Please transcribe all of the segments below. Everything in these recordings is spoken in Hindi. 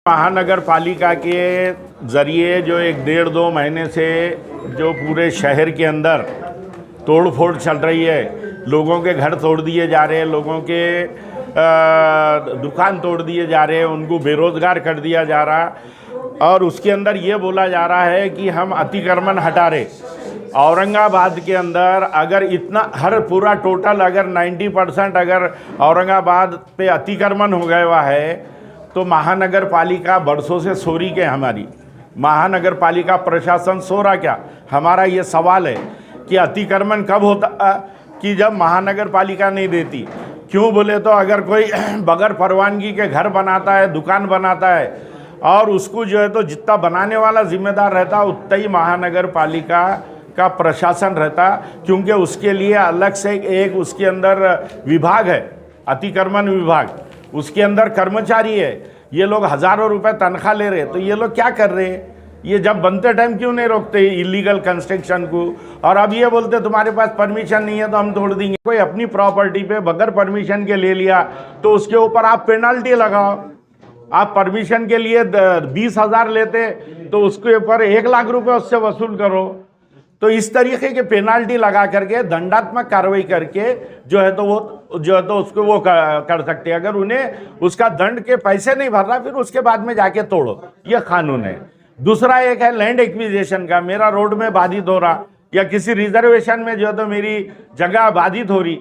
महानगर पालिका के ज़रिए जो 1-1.5-2 महीने से जो पूरे शहर के अंदर तोड़-फोड़ चल रही है, लोगों के घर तोड़ दिए जा रहे हैं, लोगों के दुकान तोड़ दिए जा रहे हैं, उनको बेरोज़गार कर दिया जा रहा और उसके अंदर ये बोला जा रहा है कि हम अतिक्रमण हटा रहे। औरंगाबाद के अंदर अगर इतना हर पूरा टोटल अगर 90% अगर औरंगाबाद पे अतिक्रमण हो गया हुआ है तो महानगर पालिका बरसों से सो रही क्या? हमारी महानगर पालिका प्रशासन सो रहा क्या? हमारा ये सवाल है कि अतिक्रमण कब होता कि जब महानगर पालिका नहीं देती। क्यों बोले तो अगर कोई बगैर परवानगी के घर बनाता है, दुकान बनाता है और उसको जो है तो जितना बनाने वाला जिम्मेदार रहता उतना ही महानगर पालिका का प्रशासन रहता, क्योंकि उसके लिए अलग से एक उसके अंदर विभाग है, अतिक्रमण विभाग, उसके अंदर कर्मचारी है। ये लोग हज़ारों रुपए तनख्वाह ले रहे हैं, तो ये लोग क्या कर रहे हैं? ये जब बनते टाइम क्यों नहीं रोकते इलीगल कंस्ट्रक्शन को? और अब ये बोलते तुम्हारे पास परमिशन नहीं है तो हम तोड़ देंगे। कोई अपनी प्रॉपर्टी पे बगैर परमिशन के ले लिया तो उसके ऊपर आप पेनल्टी लगाओ। आप परमिशन के लिए 20,000 लेते तो उसके ऊपर 1 लाख रुपए उससे वसूल करो। तो इस तरीके के पेनाल्टी लगा करके दंडात्मक कार्रवाई करके जो है तो वो जो है तो उसको वो कर सकते हैं। अगर उन्हें उसका दंड के पैसे नहीं भर रहा फिर उसके बाद में जाके तोड़ो, ये कानून है। दूसरा एक है लैंड एक्विजिशन का, मेरा रोड में बाधित हो रहा या किसी रिजर्वेशन में जो है तो मेरी जगह बाधित हो रही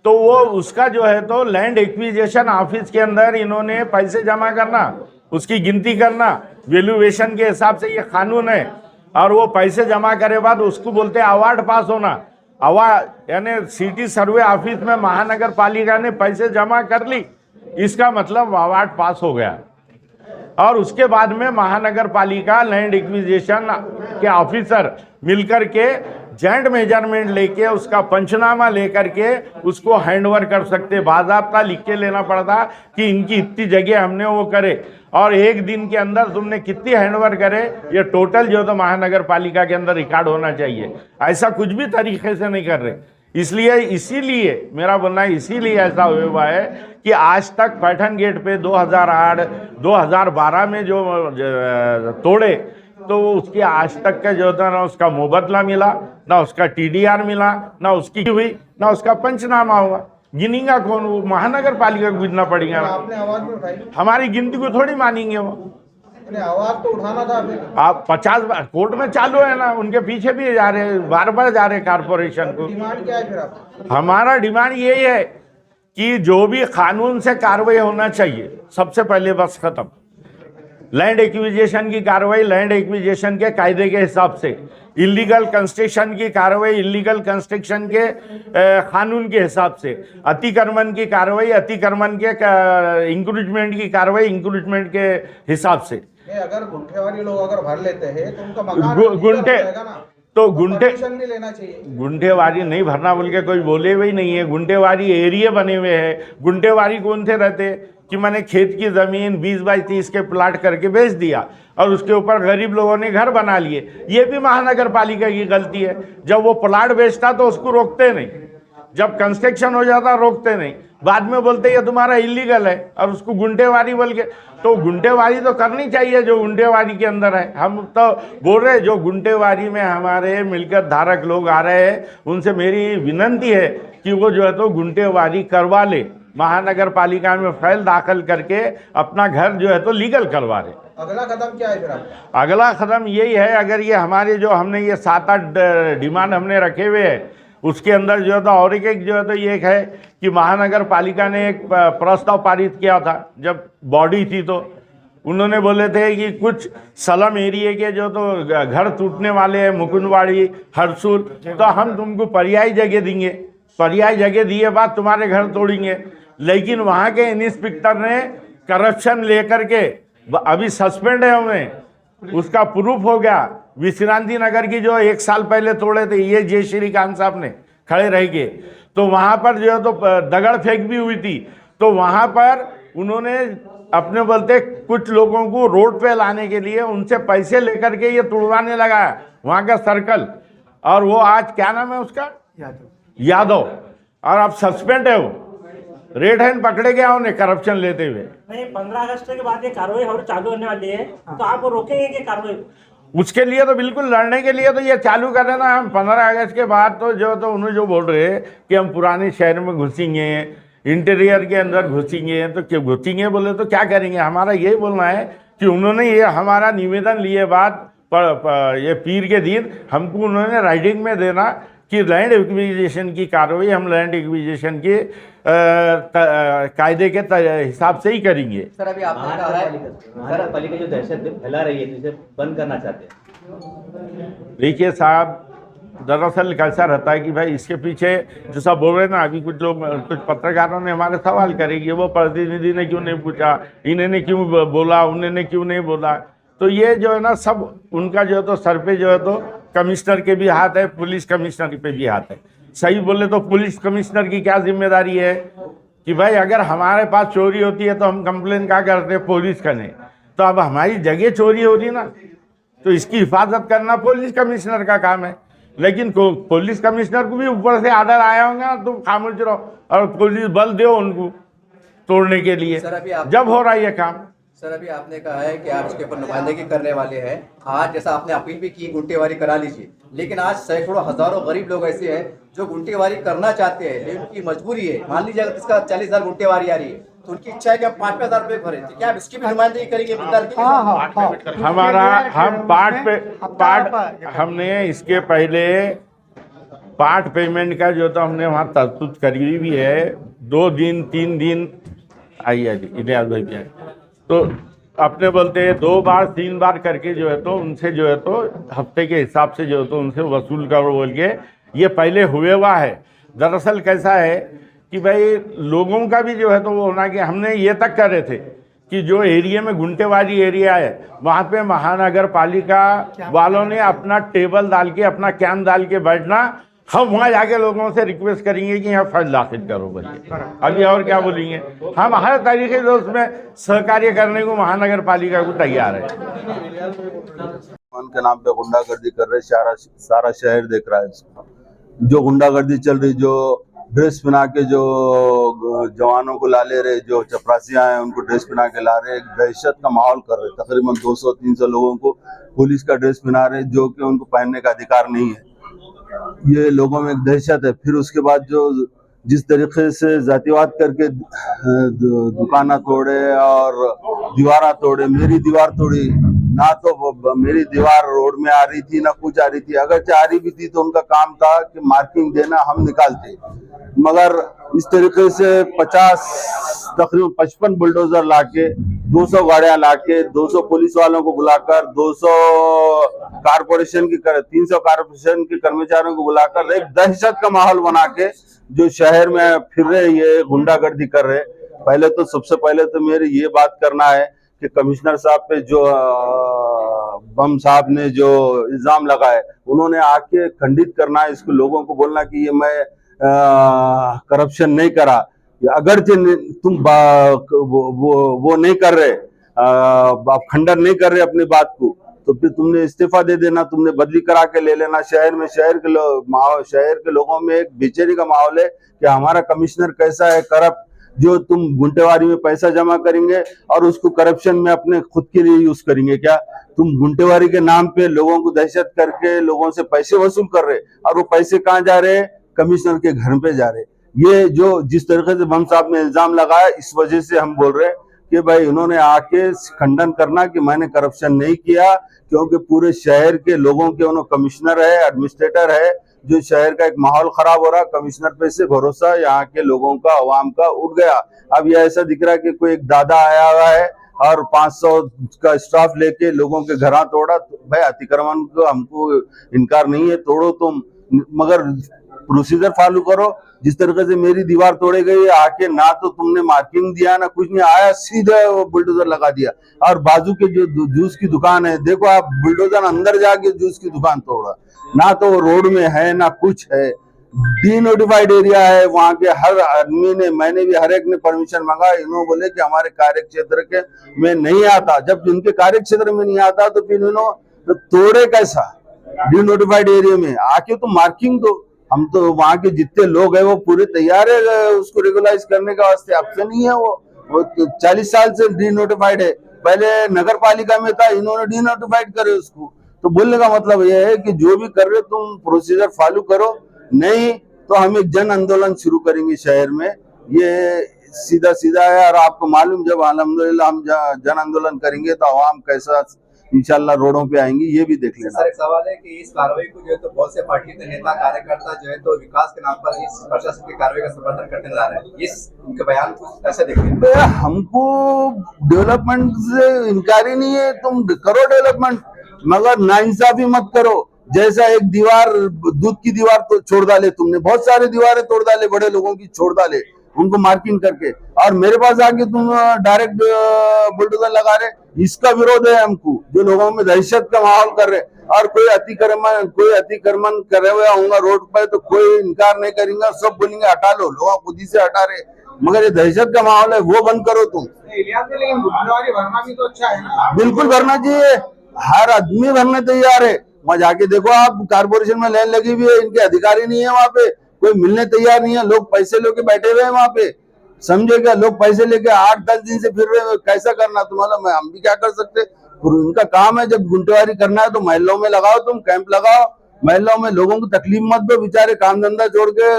तो वो उसका जो है तो लैंड एक्विजिशन ऑफिस के अंदर इन्होंने पैसे जमा करना, उसकी गिनती करना वैल्यूएशन के हिसाब से, ये कानून है। और वो पैसे जमा करे बाद उसको बोलते हैं अवार्ड पास होना। अवार्ड यानी सिटी सर्वे ऑफिस में महानगर पालिका ने पैसे जमा कर ली, इसका मतलब अवार्ड पास हो गया। और उसके बाद में महानगर पालिका लैंड एक्विजिशन के ऑफिसर मिलकर के जॉइंट मेजरमेंट लेके उसका पंचनामा लेकर के उसको हैंडओवर कर सकते। बाज़ाब्ता लिख के लेना पड़ता कि इनकी इतनी जगह हमने वो करे और एक दिन के अंदर तुमने कितनी हैंडओवर करे, ये टोटल जो तो महानगर पालिका के अंदर रिकॉर्ड होना चाहिए। ऐसा कुछ भी तरीके से नहीं कर रहे। इसलिए इसीलिए मेरा बोलना है, इसीलिए ऐसा हुआ है कि आज तक पैठन गेट पे 2008 2012 में जो तोड़े तो उसकी आज तक का जो था ना उसका मुबदला मिला, ना उसका TDR मिला, ना उसकी हुई, ना उसका पंचनामा हुआ। गिनेगा कौन? वो महानगर पालिका को गिनना पड़ेगा। आपने आवाज में उठाई, हमारी गिनती को थोड़ी मानेंगे वो। आवाज तो उठाना था आप 50 बार कोर्ट में चालू है ना, उनके पीछे भी जा रहे, बार बार जा रहे कारपोरेशन को। डिमांड क्या है फिर आपका? हमारा डिमांड यही है कि जो भी कानून से कार्रवाई होना चाहिए सबसे पहले बस खत्म। लैंड एक्विजिशन की कार्रवाई लैंड एक्विजिशन के कायदे के हिसाब से, इलीगल कंस्ट्रक्शन की कार्रवाई इलीगल कंस्ट्रक्शन के कानून के हिसाब से, अतिक्रमण की कार्रवाई अतिक्रमण के इंक्रूजमेंट की कार्रवाई इंक्रूजमेंट के हिसाब से। अगर गुंठेवारी लोग अगर भर लेते हैं तो उनका मकान गुंठे तो गुंठे नहीं लेना चाहिए। गुंठेवारी नहीं भरना बोल के कोई बोले हुए नहीं है। गुंठेवारी एरिया बने हुए हैं। गुंठेवारी कौन थे रहते कि मैंने खेत की ज़मीन 20 बाई 30 के प्लाट करके बेच दिया और उसके ऊपर गरीब लोगों ने घर बना लिए। ये भी महानगर पालिका की गलती है। जब वो प्लाट बेचता तो उसको रोकते नहीं, जब कंस्ट्रक्शन हो जाता रोकते नहीं, बाद में बोलते ये तुम्हारा इलीगल है और उसको गुंठेवारी बोल के। तो गुंठेवारी तो करनी चाहिए जो गुंठेवारी के अंदर है। हम तो बोल रहे जो गुंठेवारी में हमारे मिलकर धारक लोग आ रहे हैं उनसे मेरी विनंती है कि वो जो है तो गुंठेवारी करवा ले, महानगर पालिका में फाइल दाखिल करके अपना घर जो है तो लीगल करवा ले। अगला कदम क्या है फिर आपका? अगला कदम यही है, अगर ये हमारे जो हमने ये 7-8 डिमांड हमने रखे हुए हैं उसके अंदर जो है तो और एक जो है तो ये है कि महानगर पालिका ने एक प्रस्ताव पारित किया था जब बॉडी थी, तो उन्होंने बोले थे कि कुछ स्लम एरिया के जो तो घर टूटने वाले हैं, मुकुंदवाड़ी, हरसूल, तो हम तुमको पर्यायी जगह देंगे। पर्यायी जगह दिए बाद तुम्हारे घर तोड़ेंगे। लेकिन वहाँ के इंस्पेक्टर ने करप्शन लेकर के अभी सस्पेंड है हमें, उसका प्रूफ हो गया। विश्रांति नगर की जो 1 साल पहले तोड़े थे ये जय श्री कांत साहब ने खड़े रह के, तो वहाँ पर जो है तो दगड़ फेंक भी हुई थी। तो वहाँ पर उन्होंने अपने बोलते कुछ लोगों को रोड पे लाने के लिए उनसे पैसे लेकर के ये तोड़वाने लगा वहाँ का सर्कल। और वो आज क्या नाम है उसका, यादव, और अब सस्पेंड है वो। रेड हैंड पकड़े गया उन्हें करप्शन लेते हुए। नहीं, 15 अगस्त के बाद ये कार्रवाई और चालू होने वाली है, तो आप रोकेंगे कि कार्रवाई? उसके लिए तो बिल्कुल लड़ने के लिए तो ये चालू कर देना। हम 15 अगस्त के बाद तो उन्हें जो बोल रहे हैं कि हम पुराने शहर में घुसेंगे, इंटीरियर के अंदर घुसेंगे, तो क्यों घुसेंगे बोले तो क्या करेंगे? हमारा यही बोलना है कि उन्होंने ये हमारा निवेदन लिए बात ये पीर के दिन हमको उन्होंने राइटिंग में देना कि लैंड एक्विजिशन की कार्रवाई हम लैंड एक्विजिशन के कायदे के हिसाब से ही करेंगे। सर अभी आपने कहा है महानगरपालिका जो दहशत फैला रही है इसे बंद करना चाहते हैं। देखिए साहब, दरअसल कैसा रहता है कि भाई इसके पीछे जो सब बोल रहे हैं ना, अभी कुछ लोग कुछ पत्रकारों ने हमारे सवाल करेंगे, वो प्रतिनिधि ने क्यों नहीं पूछा, इन्होंने क्यों बोला, उन्होंने क्यों नहीं बोला। तो ये जो है ना सब उनका जो है तो सर पे जो है तो कमिश्नर के भी हाथ है, पुलिस कमिश्नर पे भी हाथ है। सही बोले तो पुलिस कमिश्नर की क्या जिम्मेदारी है कि भाई अगर हमारे पास चोरी होती है तो हम कंप्लेन क्या करते हैं? पुलिस का नहीं। तो अब हमारी जगह चोरी हो रही ना, तो इसकी हिफाजत करना पुलिस कमिश्नर का काम है। लेकिन पुलिस कमिश्नर को भी ऊपर से आर्डर आया होगा तो खामोश रहो और पुलिस बल दो उनको तोड़ने के लिए जब हो रहा है ये काम। सर अभी आपने कहा है कि आप इसके ऊपर नुमाइंदगी करने वाले हैं। आज जैसा आपने अपील भी की गुंटेवारी करा लीजिए, लेकिन आज सैकड़ों हजारों गरीब लोग ऐसे हैं जो गुंटेवारी करना चाहते हैं, लेकिन उनकी मजबूरी है। मान लीजिए अगर इसका 40,000 गुंटेवारी आ रही है तो उनकी इच्छा है कि आप 5,000 रुपए भरें, तो क्या आप इसकी भी नुमाइंदगी करेंगे? हमारा हमने इसके पहले पार्ट पेमेंट का जो तो हमने वहाँ तरतूद करी भी है। 2 दिन 3 दिन आइए इलियास भाई भी आए तो अपने बोलते हैं 2 बार 3 बार करके जो है तो उनसे जो है तो हफ्ते के हिसाब से जो है तो उनसे वसूल करो बोल के ये पहले हुए हुआ है। दरअसल कैसा है कि भाई लोगों का भी जो है तो वो होना कि हमने ये तक कर रहे थे कि जो एरिया में गुंटेवारी एरिया है वहाँ पे महानगर पालिका वालों ने अपना टेबल डाल के अपना कैंप डाल के बैठना, हम वहाँ जाके लोगों से रिक्वेस्ट करेंगे कि यहाँ फाइल दाखिल करो बोलिए। अभी और क्या बोलेंगे? हम हर तरीके से उसमें सहकार्य करने को महानगर पालिका को तैयार है। के नाम पे गुंडागर्दी कर रहे, सारा शहर देख रहा है। जो गुंडागर्दी चल रही, जो ड्रेस पहना के जो जवानों को ला ले रहे, जो चपरासियां हैं उनको ड्रेस पहना के ला रहे, एक दहशत का माहौल कर रहे। तकरीबन 200-300 लोगों को पुलिस का ड्रेस पहना रहे जो कि उनको पहनने का अधिकार नहीं है। ये लोगों में एक दहशत है। फिर उसके बाद जो जिस तरीके से जातिवाद करके दुकाना तोड़े और दीवारा तोड़े, मेरी दीवार तोड़ी ना, तो मेरी दीवार रोड में आ रही थी ना कुछ आ रही थी। अगर चाह रही भी थी तो उनका काम था कि मार्किंग देना, हम निकालते। मगर इस तरीके से तकरीबन 55 बुलडोजर लाके, 200 गाड़ियां लाके, 200 पुलिस वालों को बुलाकर, 200 कारपोरेशन की 300 कारपोरेशन के कर्मचारियों को बुलाकर एक दहशत का माहौल बना के जो शहर में फिर रहे, ये गुंडागर्दी कर रहे। पहले तो सबसे पहले तो मेरे ये बात करना है कि कमिश्नर साहब पे जो बम साहब ने जो इल्जाम लगाए उन्होंने आके खंडित करना है। इसको लोगों को बोलना कि ये मैं करप्शन नहीं करा। अगर तुम वो नहीं कर रहे, आप खंडन नहीं कर रहे अपनी बात को, तो फिर तुमने इस्तीफा दे देना, तुमने बदली करा के ले लेना। शहर के लोगों में एक बेचैनी का माहौल है कि हमारा कमिश्नर कैसा है, करप्ट, जो तुम गुंटेवारी में पैसा जमा करेंगे और उसको करप्शन में अपने खुद के लिए यूज करेंगे। क्या तुम गुंटेवारी के नाम पे लोगों को दहशत करके लोगों से पैसे वसूल कर रहे, और वो पैसे कहाँ जा रहे? कमिश्नर के घर पे जा रहे। ये जो जिस तरीके से बम साहब ने इल्जाम लगाया, इस वजह से हम बोल रहे हैं कि भाई उन्होंने आके खंडन करना कि मैंने करप्शन नहीं किया, क्योंकि पूरे शहर के लोगों के उन्होंने कमिश्नर है, एडमिनिस्ट्रेटर है, जो शहर का एक माहौल खराब हो रहा, कमिश्नर पे से भरोसा यहाँ के लोगों का, अवाम का उठ गया। अब ये ऐसा दिख रहा है कि कोई एक दादा आया हुआ है और 500 का स्टाफ लेके लोगों के घर तोड़ा। तो भाई अतिक्रमण को हमको इनकार नहीं है, तोड़ो तुम, मगर प्रोसीजर फॉलो करो। जिस तरीके से मेरी दीवार तोड़े गई, आके ना तो तुमने मार्किंग दिया ना कुछ नहीं, आया सीधे वो बुलडोजर लगा दिया। और बाजू के जो जूस की दुकान है, देखो आप, बुलडोजर अंदर जाके जूस की दुकान तोड़ा, ना तो रोड में है ना कुछ है। डीनोटिफाइड एरिया है, वहाँ के हर आदमी ने, मैंने भी हर एक ने परमिशन मांगा। इन्होंने बोले कि हमारे कार्य क्षेत्र के में नहीं आता। जब इनके कार्य क्षेत्र में नहीं आता तो फिर इन्होंने तोड़े कैसा? डीनोटिफाइड एरिया में आके तो मार्किंग दो, हम तो वहाँ के जितने लोग हैं वो पूरे तैयार है उसको रेगुलाइज करने का वास्ते। ऑप्शन नहीं है वो 40 साल से डी नोटिफाइड है, पहले नगर पालिका में था, इन्होंने डी नोटिफाइड करे उसको। तो बोलने का मतलब ये है कि जो भी कर रहे तुम प्रोसीजर फॉलो करो, नहीं तो हम एक जन आंदोलन शुरू करेंगे शहर में। ये सीधा सीधा है और आपको मालूम जब अल्हम्दुलिल्लाह हम जन आंदोलन करेंगे तो आवाम कैसा इंशाल्लाह रोडों पे आएंगे, ये भी देख लेना। सर एक सवाल है कि इस कार्रवाई को जो है तो बहुत से पार्टी के नेता कार्यकर्ता जो है तो विकास के नाम पर इस प्रशासन की कार्रवाई का समर्थन करते नजर आ रहे हैं, इस उनके बयान को कैसे देखते हैं? हमको डेवलपमेंट से इनकार ही नहीं है, तुम करो डेवलपमेंट मगर नाइंसाफी मत करो। जैसा एक दीवार दूध की दीवार तो छोड़ डाले तुमने, बहुत सारे दीवारें तोड़ डाले, बड़े लोगों की छोड़ डाले उनको मार्किंग करके, और मेरे पास आके तुम डायरेक्ट बुलडोजर लगा रहे। इसका विरोध है हमको, जो लोगों में दहशत का माहौल कर रहे। और कोई अतिक्रमण करे हुए होगा रोड पर तो कोई इनकार नहीं करेंगे, सब बोलेंगे हटा लो, लोग खुद ही से हटा रहे। मगर ये दहशत का माहौल है वो बंद करो तुम। लेकिन गुंडेवारी भरना भी तो अच्छा है ना। बिल्कुल भरना चाहिए, हर आदमी भरने तैयार है। वहाँ जाके देखो आप, कारपोरेशन में लाइन लगी हुई है, इनके अधिकारी नहीं है वहाँ पे, कोई मिलने तैयार नहीं है, लोग पैसे लेके बैठे हुए हैं वहाँ पे। समझे क्या, लोग पैसे लेके 8-10 दिन से फिर रहे, कैसा करना तुम्हारा, मैं हम भी क्या कर सकते। उनका काम है, जब गुंटेवारी करना है तो महल्लों में लगाओ, तुम कैंप लगाओ महल्लों में, लोगों को तकलीफ मत दो, बेचारे काम धंधा छोड़ के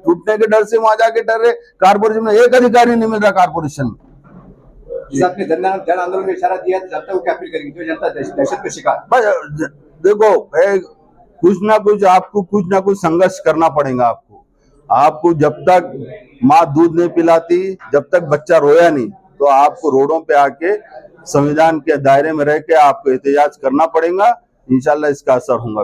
टूटने के डर से वहां जाके डर रहे। कारपोरेशन में एक अधिकारी नहीं मिल रहा कारपोरेशन में। आपने जन आंदोलन में इशारा दिया, जनता को क्या अपील करेंगे जो जनता दहशत के शिकार? बस देखो, कुछ ना कुछ संघर्ष करना पड़ेगा आपको जब तक माँ दूध नहीं पिलाती, जब तक बच्चा रोया नहीं, तो आपको रोडों पे आके संविधान के दायरे में रह के आपको एहतजाज करना पड़ेगा। इंशाल्लाह इसका असर होगा।